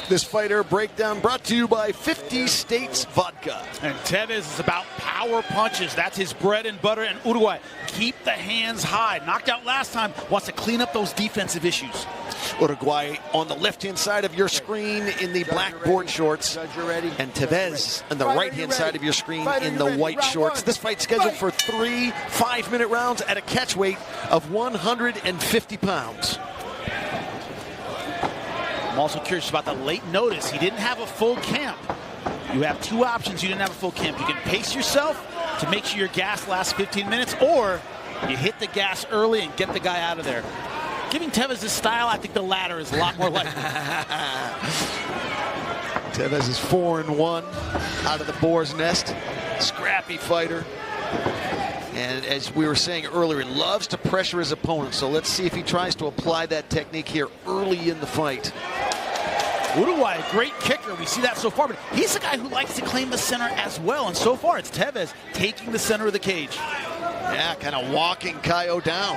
This fighter breakdown brought to you by 50 States Vodka. And Teves is about power punches. That's his bread and butter. And Uruguay, keep the hands high. Knocked out last time, wants to clean up those defensive issues. Uruguay on the left-hand side of your screen in the black board shorts. And Teves on the right-hand side of your screen in the white shorts. This fight scheduled for 3 5-minute rounds at a catch weight of 150 pounds. I'm also curious about the late notice. He didn't have a full camp. You have two options. You didn't have a full camp. You can pace yourself to make sure your gas lasts 15 minutes, or you hit the gas early and get the guy out of there. Giving Teves this style, I think the latter is a lot more likely. Teves is 4-1 out of the boar's nest. Scrappy fighter. And as we were saying earlier, he loves to pressure his opponent. So let's see if he tries to apply that technique here early in the fight. Uruguay, a great kicker. We see that so far, but he's a guy who likes to claim the center as well. And so far, it's Teves taking the center of the cage. Yeah, kind of walking Caio down.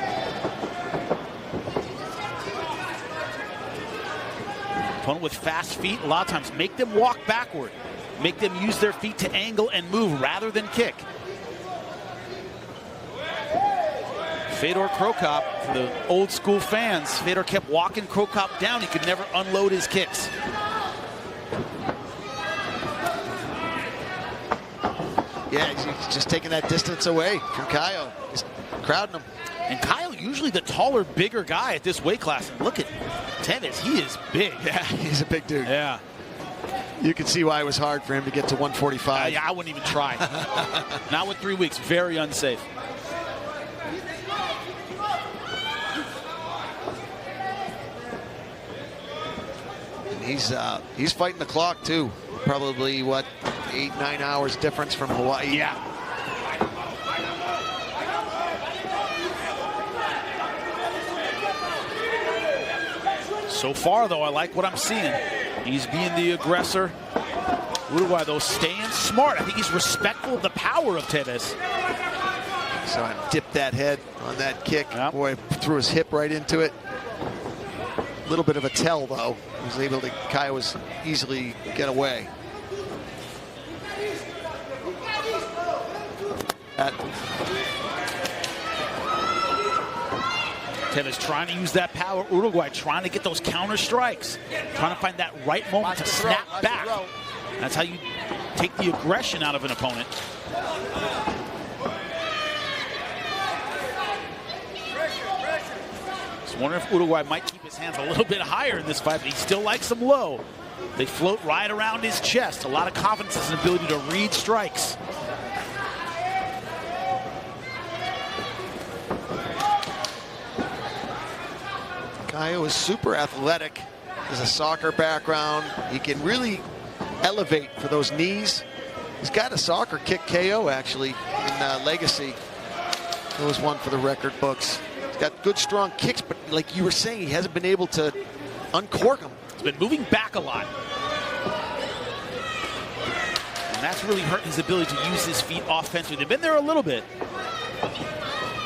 Opponent with fast feet, a lot of times make them walk backward. Make them use their feet to angle and move rather than kick. Fedor Krokop, for the old school fans, Fedor kept walking Krokop down. He could never unload his kicks. Yeah, he's just taking that distance away from Caio. He's crowding him. And Caio, usually the taller, bigger guy at this weight class. And look at Teves, he is big. Yeah, he's a big dude. Yeah. You can see why it was hard for him to get to 145. Yeah, I wouldn't even try. Not with 3 weeks, very unsafe. He's fighting the clock too. Probably what, 8-9 hours difference from Hawaii. Yeah. So far though, I like what I'm seeing. He's being the aggressor. Uruguay though staying smart. I think he's respectful of the power of Teves. So I dipped that head on that kick. Yep. Boy, threw his hip right into it. A little bit of a tell though. He was able to, Caio was easily get away. Teves trying to use that power. Uruguay trying to get those counter strikes. Trying to find that right moment to snap back. That's how you take the aggression out of an opponent. Just wondering if Uruguay might keep his hands a little bit higher in this fight, but he still likes them low. They float right around his chest. A lot of confidence in his ability to read strikes. Caio is super athletic. Has a soccer background. He can really elevate for those knees. He's got a soccer kick KO actually in Legacy. There was one for the record books. He's got good strong kicks, but like you were saying, he hasn't been able to uncork them. He's been moving back a lot. And that's really hurt his ability to use his feet offensively. They've been there a little bit.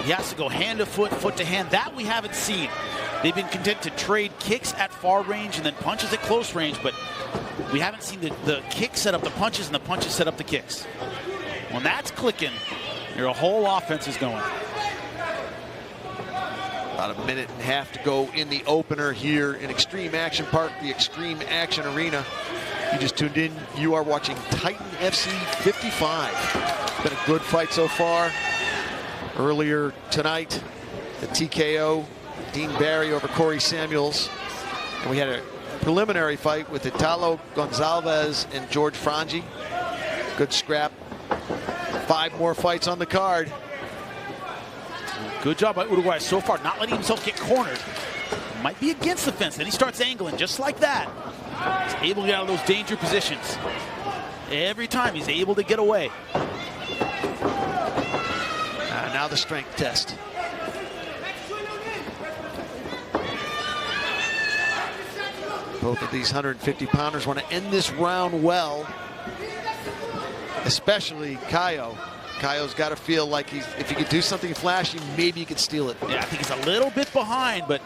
He has to go hand to foot, foot to hand. That we haven't seen. They've been content to trade kicks at far range and then punches at close range, but we haven't seen the kicks set up the punches and the punches set up the kicks. When that's clicking, your whole offense is going. About a minute and a half to go in the opener here in Extreme Action Park, the Extreme Action Arena. You just tuned in. You are watching Titan FC 55. It's been a good fight so far. Earlier tonight, the TKO, Dean Barry over Corey Samuels. And we had a preliminary fight with Italo Gonzalez and George Frangi. Good scrap. 5 more fights on the card. Good job by Uruguay so far, not letting himself get cornered. Might be against the fence. Then he starts angling just like that. He's able to get out of those danger positions. Every time he's able to get away. Now the strength test. Both of these 150-pounders want to end this round well, especially Caio. Caio's got to feel like if he could do something flashy, maybe he could steal it. Yeah, I think he's a little bit behind, but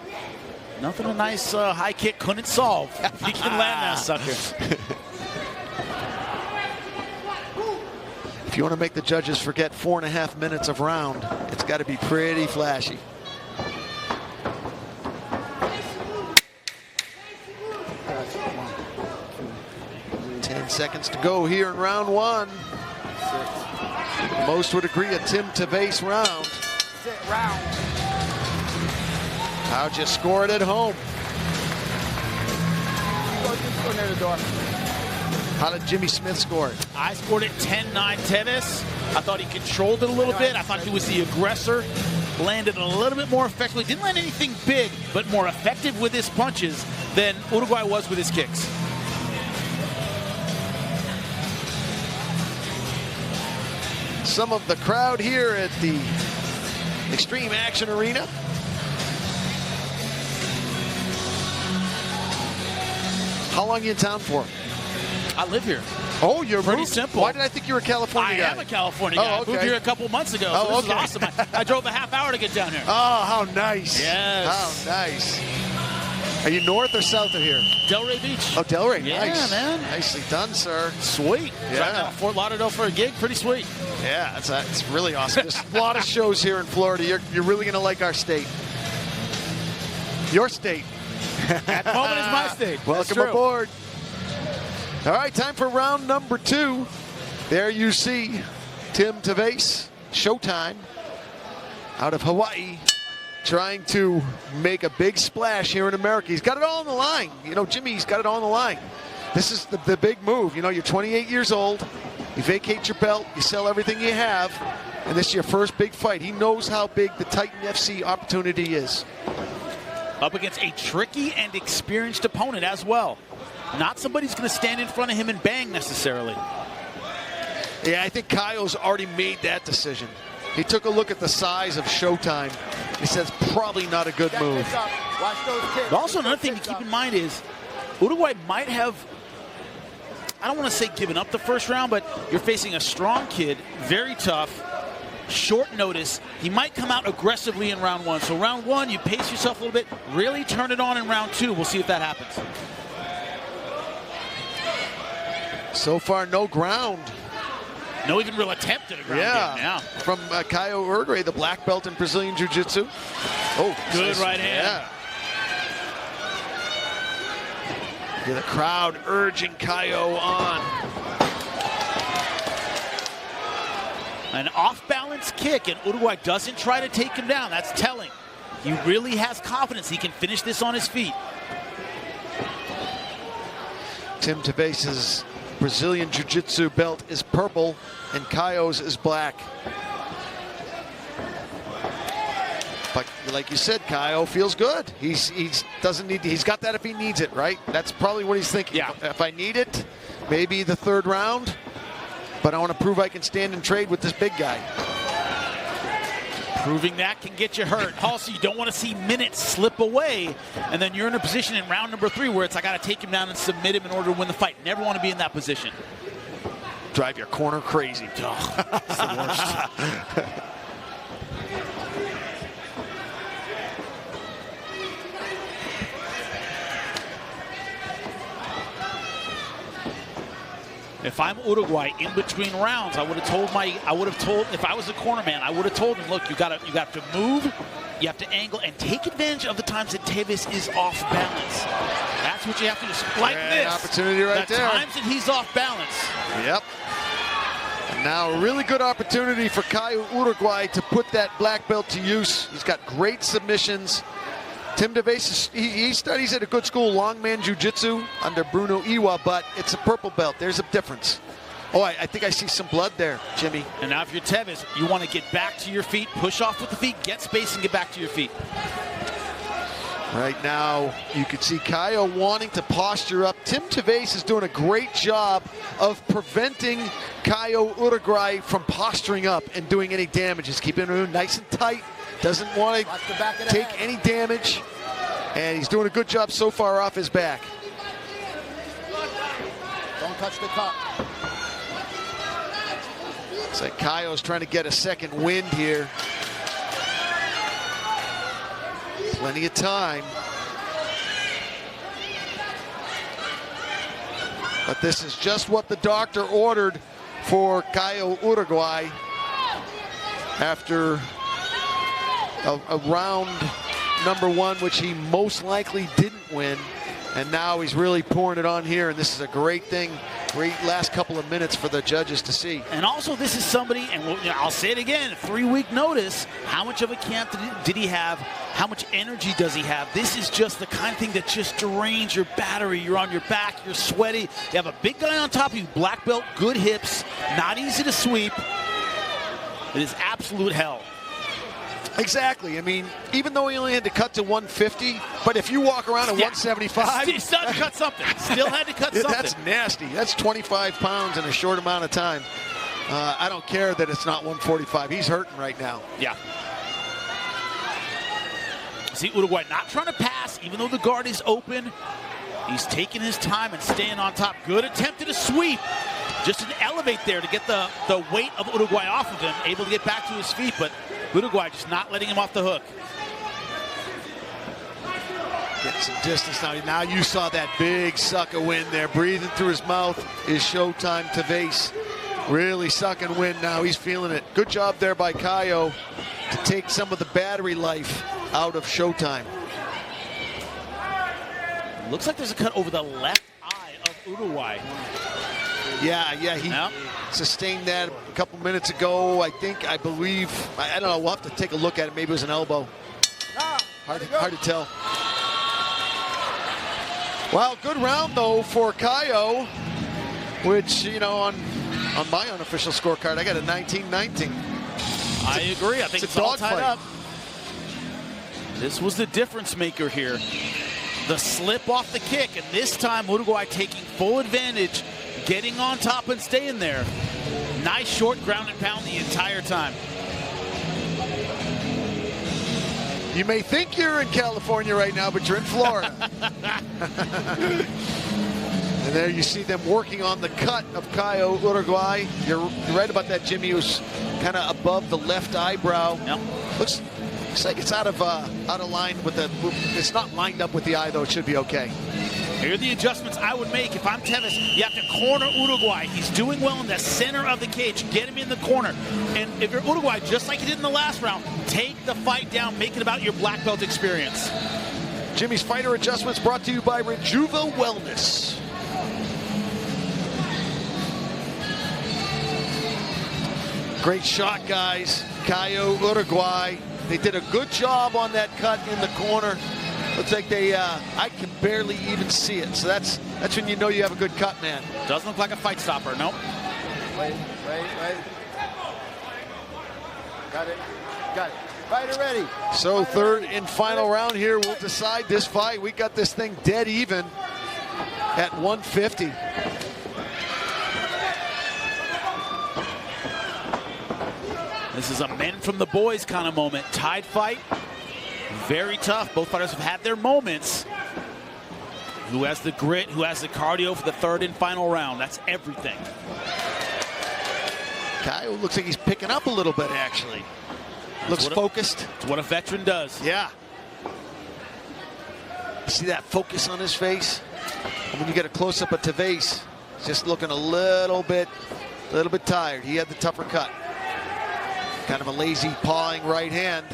Nothing a nice high kick couldn't solve. He can land that sucker. If you want to make the judges forget 4.5 minutes of round, it's got to be pretty flashy. 10 seconds to go here in round one. Most would agree a Tim Teves round. How just score it at home? How did Jimmy Smith score it? I scored it 10-9 Teves. I thought he controlled it a little bit. I thought he was the aggressor. Landed a little bit more effectively. Didn't land anything big, but more effective with his punches than Uruguay was with his kicks. Some of the crowd here at the Extreme Action Arena. How long are you in town for? I live here. Oh, you're pretty moved? simple. Why did I think you were a California guy? I am a California guy. Okay. I moved here a couple months ago, so this is awesome. I drove a half hour to get down here. Oh, how nice. Yes. How nice. Are you north or south of here? Delray Beach. Oh, Delray. Yeah, nice. man. Nicely done, sir. Sweet. Yeah. Driving out Fort Lauderdale for a gig. Pretty sweet. Yeah, it's really awesome. There's a lot of shows here in Florida. You're really going to like our state. Your state. At the moment is my state. Welcome aboard. All right, time for round number 2. There you see Tim Teves, Showtime, out of Hawaii, trying to make a big splash here in America. He's got it all on the line. You know, Jimmy's got it all on the line. This is the big move. You know, you're 28 years old. You vacate your belt. You sell everything you have. And this is your first big fight. He knows how big the Titan FC opportunity is. Up against a tricky and experienced opponent as well. Not somebody who's going to stand in front of him and bang necessarily. Yeah, I think Caio's already made that decision. He took a look at the size of Showtime. He says probably not a good move. But also another thing to keep in mind is Uruguay might have, I don't want to say given up the first round, but you're facing a strong kid, very tough, short notice. He might come out aggressively in round 1. So round 1, you pace yourself a little bit, really turn it on in round 2. We'll see if that happens. So far, no ground. No even real attempt at a ground game. Yeah. From Caio Uruguay, the black belt in Brazilian Jiu-Jitsu. Oh, good right hand. Yeah. The crowd urging Caio on. An off-balance kick, and Uruguay doesn't try to take him down. That's telling. He really has confidence he can finish this on his feet. Tim Teves' Brazilian Jiu-Jitsu belt is purple, and Caio's is black. But like you said, Caio feels good. He's got that if he needs it, right? That's probably what he's thinking. Yeah. If I need it, maybe the 3rd round. But I want to prove I can stand and trade with this big guy. Proving that can get you hurt. Also, you don't want to see minutes slip away, and then you're in a position in round number 3 where it's I got to take him down and submit him in order to win the fight. Never want to be in that position. Drive your corner crazy. Oh, it's the worst. If I'm Uruguay in between rounds, I would have told if I was a corner man, I would have told him, look, you got to move, you have to angle and take advantage of the times that Teves is off balance. That's what you have to do. Like this. Opportunity right there. The times that he's off balance. Yep. And now a really good opportunity for Caio Uruguay to put that black belt to use. He's got great submissions. Tim Teves, he studies at a good school, Longman Jiu-Jitsu under Bruno Iwa, but it's a purple belt. There's a difference. Oh, I think I see some blood there, Jimmy. And now if you're Teves, you want to get back to your feet, push off with the feet, get space, and get back to your feet. Right now, you can see Caio wanting to posture up. Tim Teves is doing a great job of preventing Caio Uruguay from posturing up and doing any damage. He's keeping him nice and tight. Doesn't want to take any damage, and he's doing a good job so far off his back. Don't touch the cup. It's like Caio's trying to get a second wind here. Plenty of time. But this is just what the doctor ordered for Caio Uruguai after a round number 1, which he most likely didn't win. And now he's really pouring it on here, and this is a great thing. Great last couple of minutes for the judges to see. And also, this is somebody, and I'll say it again, 3-week notice. How much of a camp did he have? How much energy does he have? This is just the kind of thing that just drains your battery. You're on your back, you're sweaty. You have a big guy on top of you, black belt, good hips, not easy to sweep. It is absolute hell. Exactly. I mean, even though he only had to cut to 150, but if you walk around at 175, he still had to cut something. Still had to cut something. That's nasty. That's 25 pounds in a short amount of time. I don't care that it's not 145. He's hurting right now. Yeah. See, Uruguay not trying to pass, even though the guard is open. He's taking his time and staying on top. Good attempt at a sweep. Just an elevate there to get the weight of Uruguay off of him, able to get back to his feet, but Uruguay just not letting him off the hook. Getting some distance now. Now you saw that big sucker wind there. Breathing through his mouth is Showtime Teves. Really sucking wind now. He's feeling it. Good job there by Caio to take some of the battery life out of Showtime. Looks like there's a cut over the left eye of Uruguay. Yeah, he sustained that a couple minutes ago. I believe, I don't know, we'll have to take a look at it. Maybe it was an elbow. Hard to tell. Well, good round, though, for Caio, which, you know, on my unofficial scorecard, I got a 19-19. I agree. I think it's all tied up. This was the difference maker here. The slip off the kick, and this time Uruguay taking full advantage, getting on top and staying there. Nice short ground and pound the entire time. You may think you're in California right now, but you're in Florida. And there you see them working on the cut of Caio Uruguay. You're right about that, Jimmy. It was kind of above the left eyebrow. Yep. Looks like it's out of line with the. It's not lined up with the eye, though. It should be okay. Here are the adjustments I would make if I'm Teves. You have to corner Uruguay. He's doing well in the center of the cage. Get him in the corner. And if you're Uruguay, just like you did in the last round, take the fight down. Make it about your black belt experience. Jimmy's fighter adjustments brought to you by Rejuva Wellness. Great shot, guys. Caio Uruguay. They did a good job on that cut in the corner. Looks like they, I can barely even see it. So that's when you know you have a good cut, man. Doesn't look like a fight stopper, nope. Wait. Got it. Fighter ready. So third and final round here will decide this fight. We got this thing dead even at 150. This is a men from the boys kind of moment. Tied fight. Very tough. Both fighters have had their moments. Who has the grit? Who has the cardio for the third and final round? That's everything. Caio looks like he's picking up a little bit, actually. Looks focused. It's what a veteran does. Yeah. See that focus on his face? And when you get a close-up of Teves, he's just looking a little bit tired. He had the tougher cut. Kind of a lazy pawing right hand.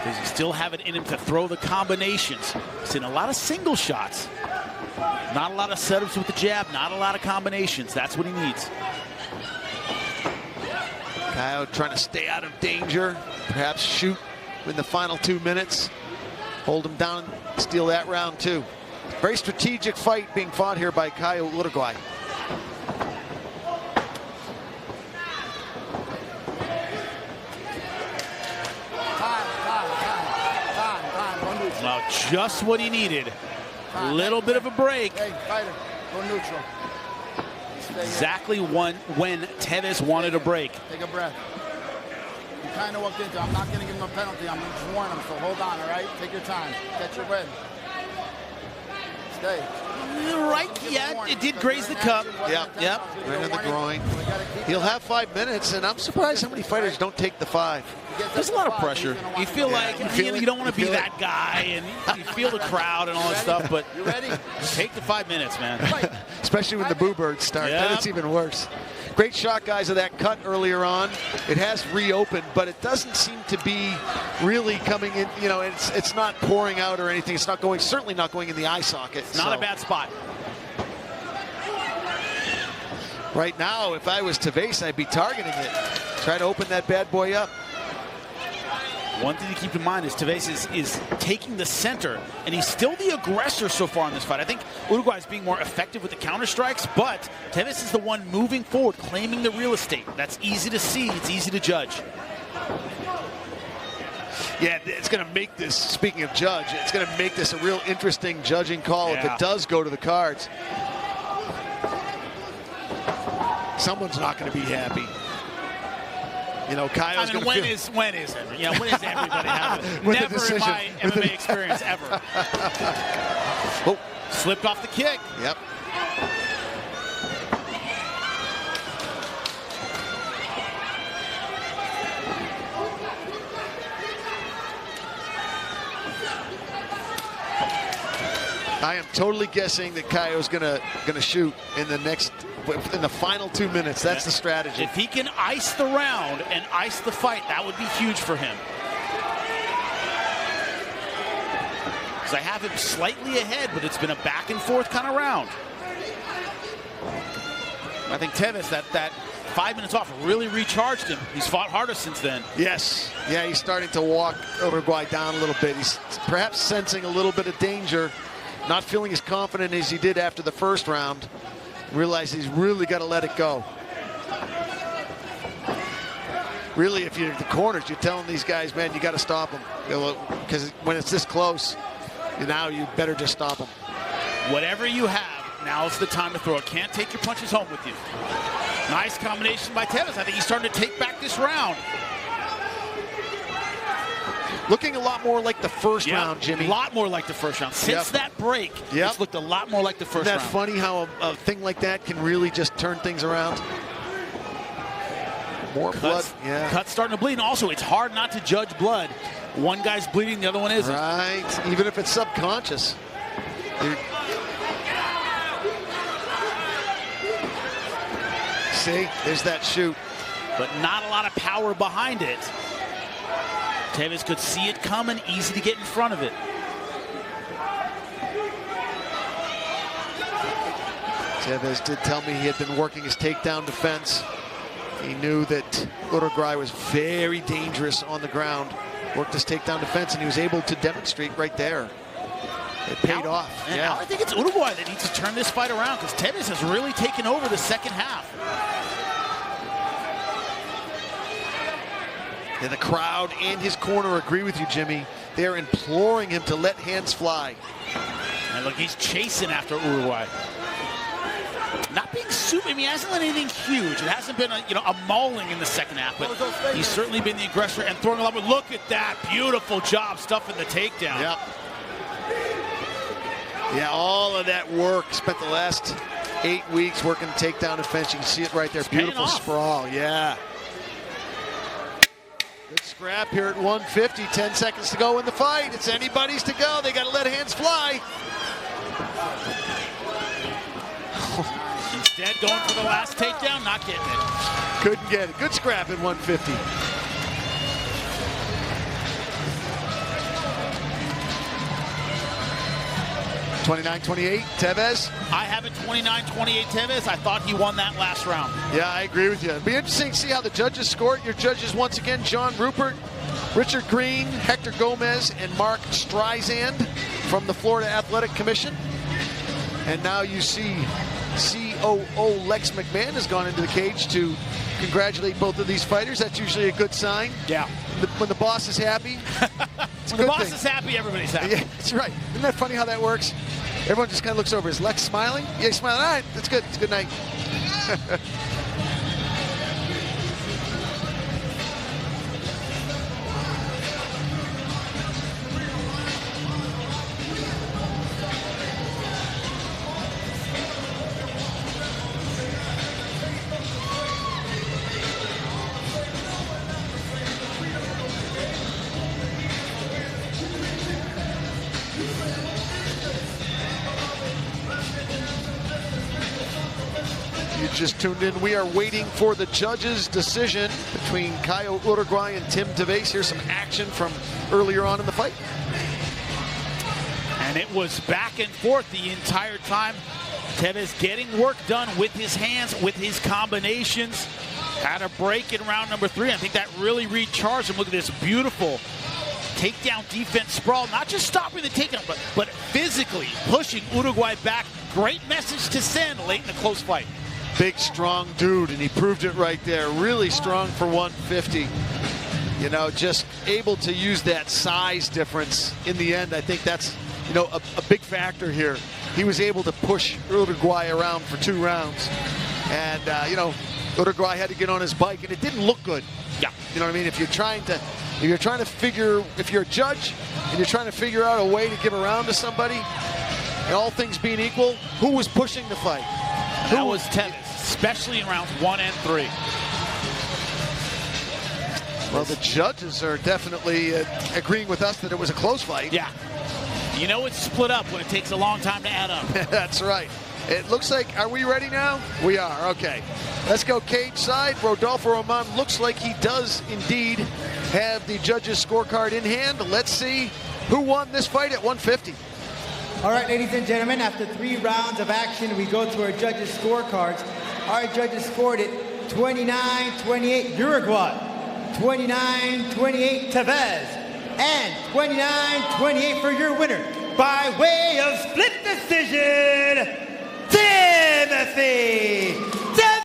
Does he still have it in him to throw the combinations? He's in a lot of single shots. Not a lot of setups with the jab, not a lot of combinations. That's what he needs. Caio trying to stay out of danger. Perhaps shoot in the final 2 minutes. Hold him down, steal that round too. Very strategic fight being fought here by Caio Uruguay. Well, just what he needed. A little bit of a break. Hey, fighter, go neutral. Exactly when Teves wanted a break. Take a breath. You kind of walked into. I'm not going to give him a penalty. I'm just warning him. So hold on, all right? Take your time. Catch your breath. Stay. Right, yeah, it did graze the cup. Yep. Right on the groin. He'll have 5 minutes, and I'm surprised how many fighters don't take the 5. There's a lot of pressure. You feel like you don't want to be feel that guy, and you feel the crowd and all that stuff, but take the 5 minutes, man. Especially when the boo birds start. Yep. Then it's even worse. Great shot, guys, of that cut earlier on. It has reopened, but it doesn't seem to be really coming in. You know, it's not pouring out or anything. It's not going, certainly not going in the eye socket. Not a bad spot. Right now, if I was Teves, I'd be targeting it. Try to open that bad boy up. One thing to keep in mind is Teves is taking the center, and he's still the aggressor so far in this fight. I think Uruguay is being more effective with the counter strikes, but Teves is the one moving forward, claiming the real estate. That's easy to see. It's easy to judge. Yeah, it's going to make this, speaking of judge, it's going to make this a real interesting judging call if it does go to the cards. Someone's not going to be happy. You know, Caio's going to when is everybody having never in my MMA experience ever. Oh. Slipped off the kick. Yep. I am totally guessing that Caio's gonna shoot in the final 2 minutes. That's the strategy. If he can ice the round and ice the fight, that would be huge for him. Because I have him slightly ahead, but it's been a back and forth kind of round. I think Teves, that 5 minutes off really recharged him. He's fought harder since then. Yes. Yeah, he's starting to walk Uruguay down a little bit. He's perhaps sensing a little bit of danger. Not feeling as confident as he did after the first round. Realize he's really got to let it go. Really, if you're in the corners, you're telling these guys, man, you got to stop them. Because when it's this close, now you better just stop them. Whatever you have, now's the time to throw it. Can't take your punches home with you. Nice combination by Teves. I think he's starting to take back this round. Looking a lot more like the first round, Jimmy. A lot more like the first round. Since that break, it's looked a lot more like the first round. Isn't that funny how a thing like that can really just turn things around? More blood, Cuts starting to bleed. And also, it's hard not to judge blood. One guy's bleeding, the other one isn't. Right, even if it's subconscious. See, there's that shoot. But not a lot of power behind it. Teves could see it coming, easy to get in front of it. Teves did tell me he had been working his takedown defense. He knew that Uruguay was very dangerous on the ground. Worked his takedown defense, and he was able to demonstrate right there. It paid off. Now I think it's Uruguay that needs to turn this fight around, because Teves has really taken over the second half. And the crowd and his corner agree with you, Jimmy. They're imploring him to let hands fly. And look, he's chasing after Uruguay. Not being super, he hasn't done anything huge. It hasn't been a mauling in the second half, but he's certainly been the aggressor and throwing a lot more. Look at that, beautiful job stuffing the takedown. Yep. Yeah, all of that work, spent the last 8 weeks working takedown defense. You can see it right there, beautiful sprawl, yeah. Good scrap here at 150, 10 seconds to go in the fight. It's anybody's to go. They got to let hands fly. Instead, going for the last takedown, not getting it. Couldn't get it. Good scrap at 150. (29-28) Teves. I have it 29-28 Teves. I thought he won that last round. Yeah, I agree with you. It'll be interesting to see how the judges score it. Your judges, once again, John Rupert, Richard Green, Hector Gomez, and Mark Streisand from the Florida Athletic Commission. And now you see COO Lex McMahon has gone into the cage to congratulate both of these fighters. That's usually a good sign. Yeah. When the boss is happy, it's a when the good boss thing. is happy, everybody's happy. Yeah, that's right. Isn't that funny how that works? Everyone just kind of looks over. Is Lex smiling? Yeah, he's smiling. All right, that's good. It's a good night. just tuned in, we are waiting for the judge's decision between Caio, Uruguay, and Teves. Here's some action from earlier on in the fight. And it was back and forth the entire time. Teves getting work done with his hands, with his combinations. Had a break in round number 3. I think that really recharged him. Look at this beautiful takedown defense sprawl. Not just stopping the takedown, but physically pushing Uruguay back. Great message to send late in the close fight. Big, strong dude, and he proved it right there. Really strong for 150. You know, just able to use that size difference in the end. I think that's, you know, a big factor here. He was able to push Uruguay around for 2 rounds. And, you know, Uruguay had to get on his bike, and it didn't look good. Yeah. You know what I mean? If you're trying to figure, if you're a judge and you're trying to figure out a way to give a round to somebody, and all things being equal, who was pushing the fight? That was Teves, especially in rounds 1 and 3. Well, the judges are definitely agreeing with us that it was a close fight. Yeah. You know it's split up when it takes a long time to add up. That's right. It looks like, are we ready now? We are, okay. Let's go cage side. Rodolfo Roman looks like he does indeed have the judges' scorecard in hand. Let's see who won this fight at 150. All right, ladies and gentlemen, after 3 rounds of action, we go to our judges' scorecards. Our judges scored it 29-28 Uruguay, 29-28 Teves, and 29-28 for your winner by way of split decision, Timothy